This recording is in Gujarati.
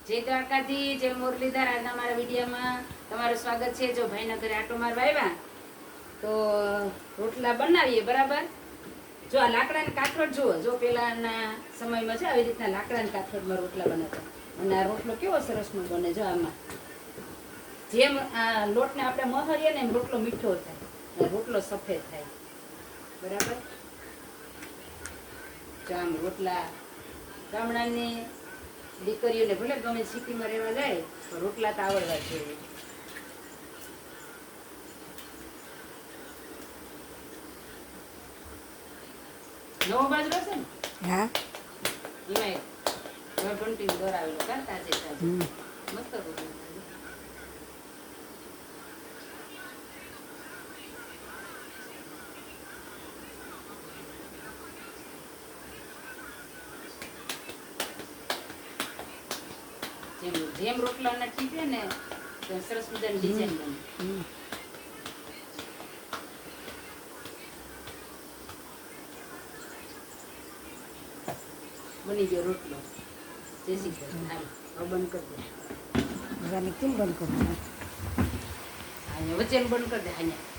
જય દ્વારકાથી, જય મુરલીધર. આજના મારા વિડીયોમાં તમારું સ્વાગત છે. જો ભાઈના ઘરે આટો મારવા આવ્યા તો રોટલા બનાવીએ. બરાબર, જો આ લાકડાની કાથરોટ જુઓ. જો પેલાના સમયમાં છે આવી રીતના લાકડાની કાથરોટમાં રોટલા બનાવતા, અને આ રોટલો કેવો સરસનો બને. જો આમાં જેમ આ લોટને આપણે મહરીએ ને એમ રોટલો મીઠો થાય, રોટલો સફેદ થાય. બરાબર, જો આમ રોટલા ગામડાની દીકરીઓને ભલે ગમે સિટીમાં રહેવા જાય તો રોટલા તો આવડવા જોઈએ. નવો બાજરો છે ને? હા, એમાં ઘંટી દોરાવેલો કરતા છે મસ્ત રોટલો. જેમ રોટલાના ટીપે ને તો સરસ મજાની ડિઝાઇન બને. બની ગયો રોટલો. જય શ્રી કૃષ્ણ. હાલ હવે બંધ કરી દે. કેમ બંધ કરવું? અહીંયા વચ્ચે બંધ કરી દે. અહીંયા